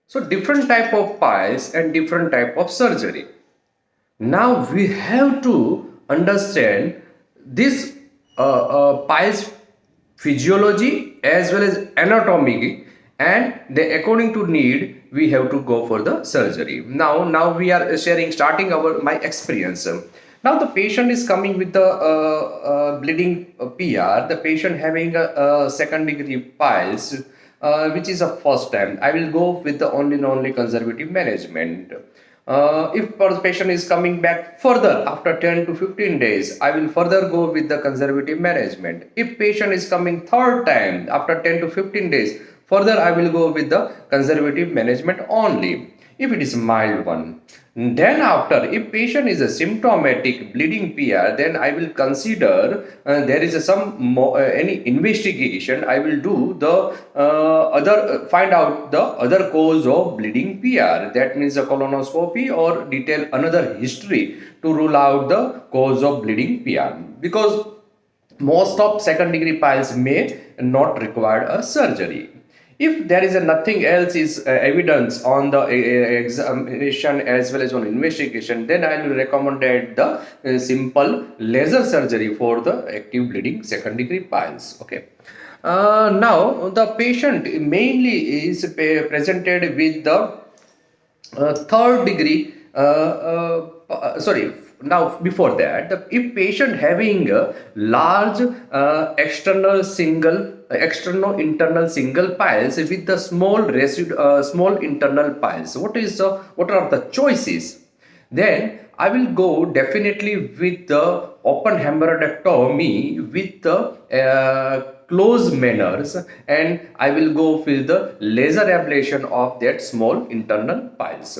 So different type of piles and different type of surgery. Now we have to understand this piles physiology as well as anatomy, and according to need we have to go for the surgery. Now we are starting our my experience. Now the patient is coming with the bleeding PR. The patient having a second degree piles, which is a first time. I will go with the only and only conservative management. If the patient is coming back further after 10 to 15 days, I will further go with the conservative management. If patient is coming third time after 10 to 15 days, further I will go with the conservative management only. If it is mild one, then after, if patient is a symptomatic bleeding PR, then I will consider there is any investigation. I will do the find out the other cause of bleeding PR. That means a colonoscopy or detail another history to rule out the cause of bleeding PR, because most of second degree piles may not require a surgery. If there is nothing else is evidence on the examination as well as on investigation, then I will recommend the simple laser surgery for the active bleeding second degree piles. Okay. Now the patient mainly is presented with the third degree sorry, now before that, if patient having a large external internal single piles with the small internal piles, what are the choices? Then I will go definitely with the open hemorrhoidectomy with the close manners, and I will go with the laser ablation of that small internal piles.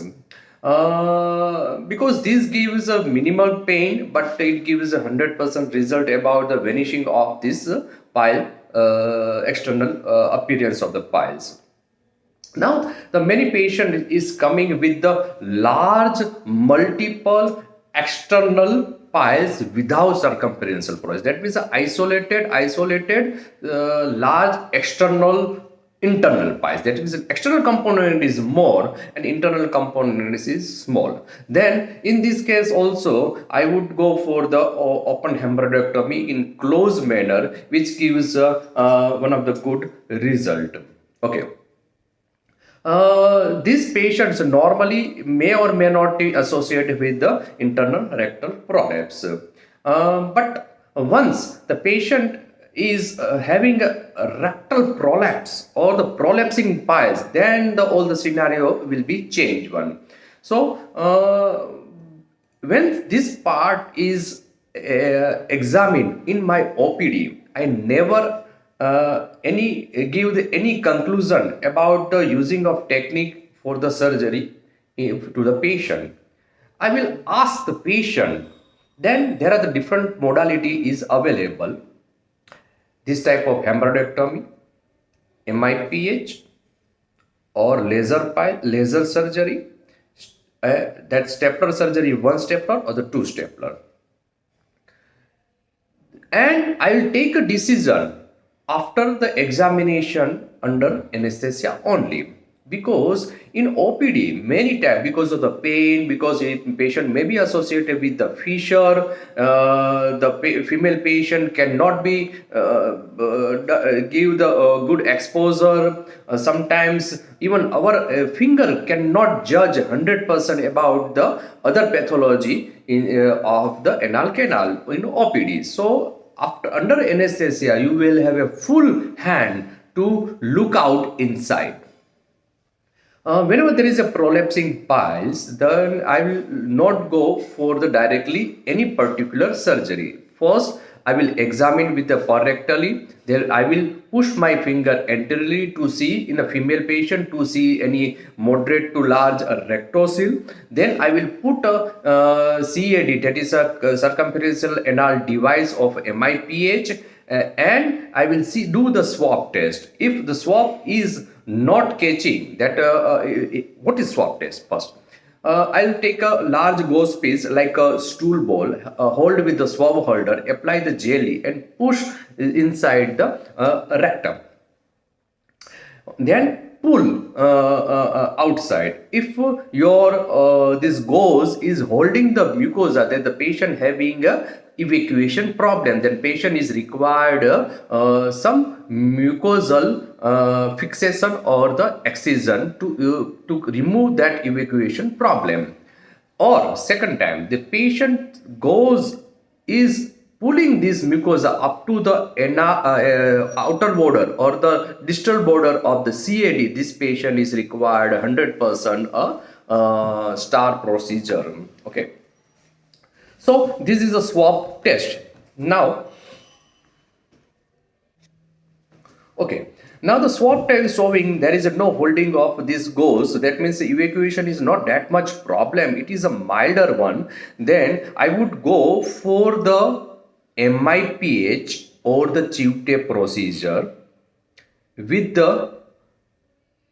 Because this gives a minimal pain, but it gives 100% result about the vanishing of this pile external appearance of the piles. Now the many patient is coming with the large multiple external piles without circumferential porous. That means isolated large external internal piles. That means external component is more and internal component is small. Then in this case also I would go for the open hemorrhoidectomy in closed manner, which gives one of the good result. Okay. These patients normally may or may not be associated with the internal rectal prolapse. But once the patient is having a rectal prolapse or the prolapsing piles, then all the scenario will be changed one. So when this part is examined in my OPD, I never give any conclusion about the using of technique for the surgery to the patient. I will ask the patient. Then there are the different modality is available. This type of hemorrhoidectomy, MIPH, or laser surgery, that stapler surgery, one stapler or the two stapler. And I will take a decision after the examination under anesthesia only, because in OPD many times, because of the pain, because a patient may be associated with the fissure, the female patient cannot be give the good exposure. Sometimes even our finger cannot judge 100% about the other pathology of the anal canal in OPD. So under anesthesia, you will have a full hand to look out inside. Whenever there is a prolapsing piles, then I will not go for the directly any particular surgery. First, I will examine with the parectally. Then I will push my finger anteriorly to see in a female patient to see any moderate to large rectocele. Then I will put a CAD, that is a circumferential anal device of MIPH, and I will do the swab test. If the swab is not catching that, what is swab test first? I'll take a large gauze piece like a stool ball, hold with the swab holder, apply the jelly and push inside the rectum. Then pull outside. If your this gauze is holding the mucosa, then the patient having a evacuation problem, then patient is required some mucosal fixation or the excision to remove that evacuation problem. Or second time, the patient goes is pulling this mucosa up to the outer border or the distal border of the CAD. This patient is required 100% a star procedure. Okay. So this is a swab test. Now, okay. Now the swab test is showing there is no holding of this gauze. So that means the evacuation is not that much problem. It is a milder one. Then I would go for the MIPH or the Chiute procedure with the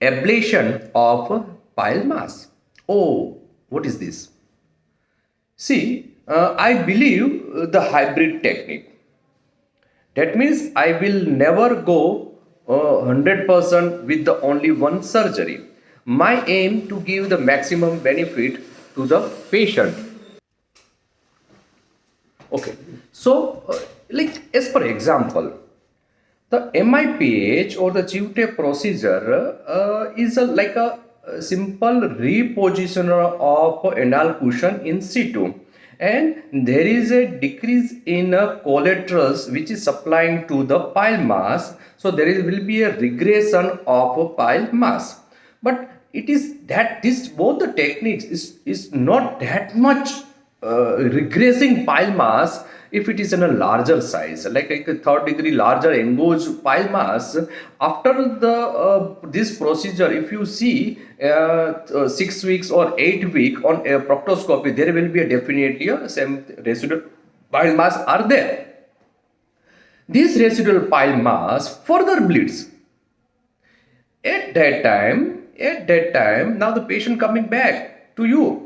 ablation of bile mass. Oh, what is this? See, I believe the hybrid technique. That means I will never go 100% with the only one surgery. My aim to give the maximum benefit to the patient. Okay, so like as per example, the MIPH or the Chiute procedure is like a simple repositioner of anal cushion in situ, and there is a decrease in collaterals which is supplying to the bile mass. So there will be a regression of bile mass, but it is that this both the techniques is not that much regressing bile mass if it is in a larger size, like a third degree larger engorged bile mass. After the this procedure, if you see 6 weeks or 8 week on a proctoscopy, there will be a definitely a some residual bile mass are there. This residual bile mass further bleeds. At that time, now the patient coming back to you.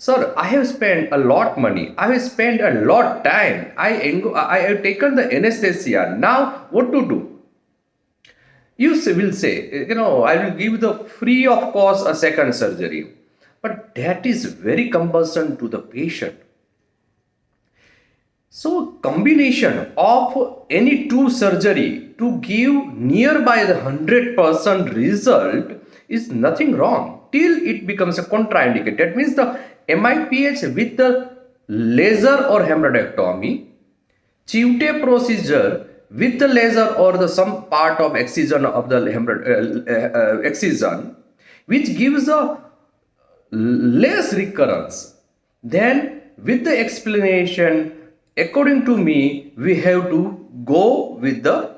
Sir, I have spent a lot money. I have spent a lot time. I have taken the anesthesia. Now, what to do? You will say, I will give the free of cost a second surgery. But that is very cumbersome to the patient. So, combination of any two surgery to give nearby the 100% result is nothing wrong till it becomes a contraindicated. That means the MIPH with the laser or hemorrhoidectomy, Chiute procedure with the laser or the some part of excision of the excision, which gives a less recurrence. Then with the explanation, according to me, we have to go with the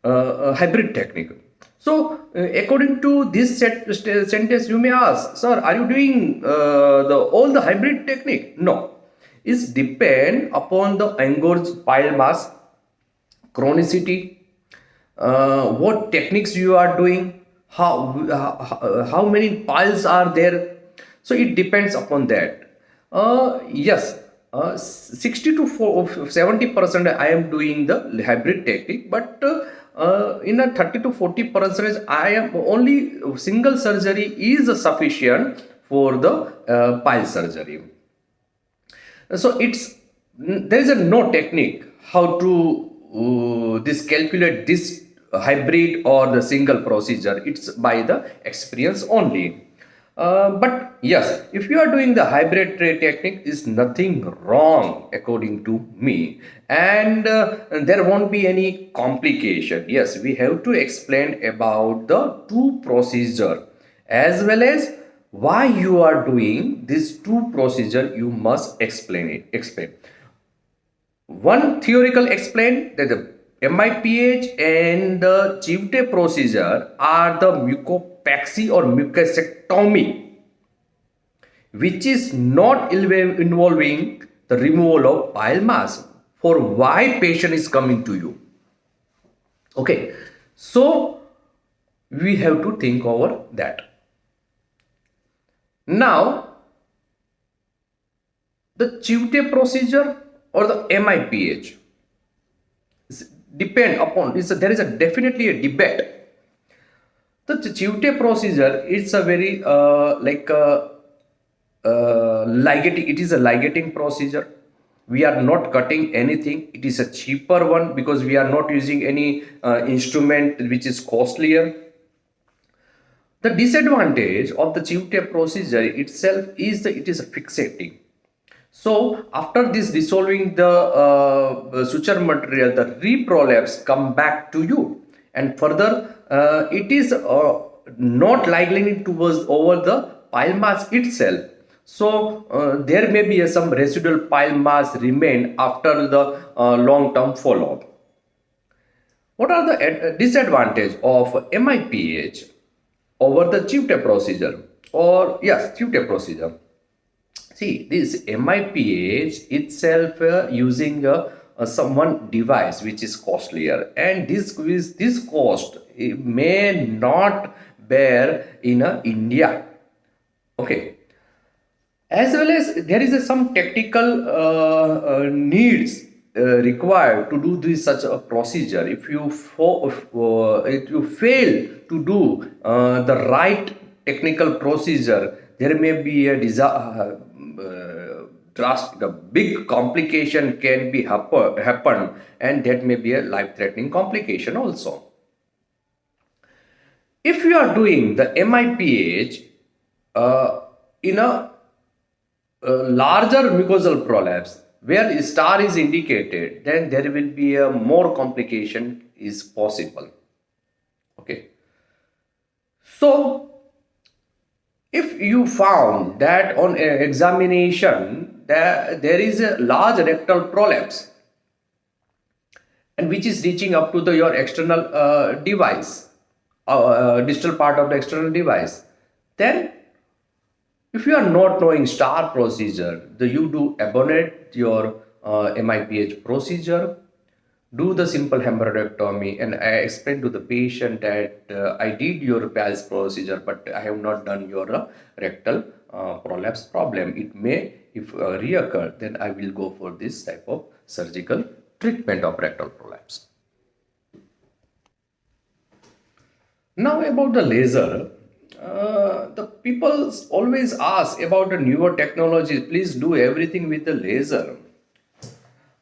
hybrid technique. So, according to this sentence, you may ask, sir, are you doing all the hybrid technique? No. It's depend upon the engorged bile mass, chronicity, what techniques you are doing, how many piles are there. So, it depends upon that. Yes, 60 to 70% I am doing the hybrid technique, but in a 30 to 40% I am only single surgery is sufficient for the bile surgery. So there is no technique how to this calculate this hybrid or the single procedure. It's by the experience only. But yes, if you are doing the hybrid technique, is nothing wrong according to me, and there won't be any complication. Yes, we have to explain about the two procedure as well as why you are doing this two procedure. You must explain. One theoretical explain that the MIPH and the Chiute procedure are the mucopexy or mucosectomy, which is not involving the removal of bile mass. For why patient is coming to you? Okay, so we have to think over that. Now, the Chiute procedure or the MIPH depend upon, there is definitely a debate. The Chiute procedure, it's a very ligating. It is a ligating procedure. We are not cutting anything. It is a cheaper one because we are not using any instrument which is costlier. The disadvantage of the Chiute procedure itself is that it is a fixating. So after this dissolving the suture material, the reprolapse come back to you, and further it is not ligating towards over the pile mass itself. So there may be some residual pile mass remain after the long-term follow-up. What are the disadvantages of MIPH over the Chiute procedure? Or yes, Chiute procedure. See, this MIPH itself using some one device which is costlier, and this cost may not bear in India. Okay, as well as there is some technical needs required to do this such a procedure. If you if you fail to do the right technical procedure, there may be a drastic, a big complication can be happen, and that may be a life-threatening complication also. If you are doing the MIPH in a larger mucosal prolapse where star is indicated, then there will be a more complication is possible. Okay. So if you found that on examination that there is a large rectal prolapse and which is reaching up to your external device, distal part of the external device, then if you are not knowing star procedure, you do abandon your MIPH procedure, do the simple hemorrhoidectomy, and I explain to the patient that I did your PALS procedure, but I have not done your rectal prolapse problem. It may, if reoccur, then I will go for this type of surgical treatment of rectal prolapse. Now about the laser. The people always ask about the newer technologies. Please do everything with the laser.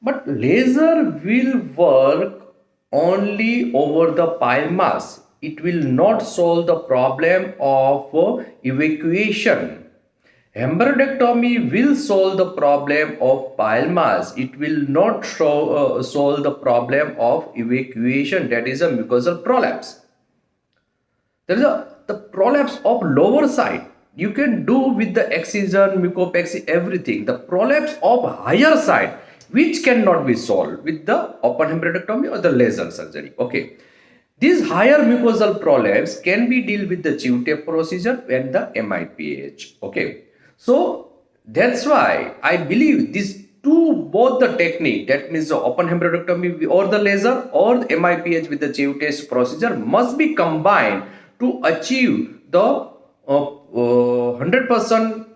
But laser will work only over the pile mass. It will not solve the problem of evacuation. Hemorrhoidectomy will solve the problem of pile mass. It will not solve the problem of evacuation, that is a mucosal prolapse. There is the prolapse of lower side. You can do with the excision, mucopexy, everything. The prolapse of higher side, which cannot be solved with the open hemorrhoidectomy or the laser surgery. Okay. These higher mucosal prolapse can be dealt with the Chiute procedure and the MIPH. Okay. So that's why I believe these two, both the technique, that means the open hemorrhoidectomy or the laser or the MIPH with the Chiute procedure, must be combined to achieve the 100%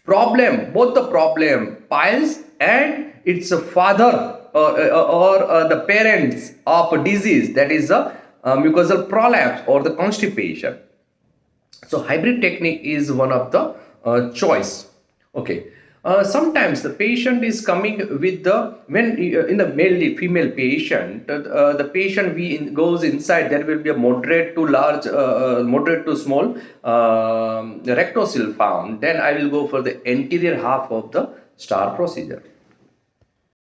problem, both the problem piles and its father or the parents of disease, that is a mucosal prolapse or the constipation. So hybrid technique is one of the choice. Okay. Sometimes the patient is coming with the, when in the female patient, the patient goes inside, there will be a moderate to large, moderate to small rectocele found. Then I will go for the anterior half of the star procedure.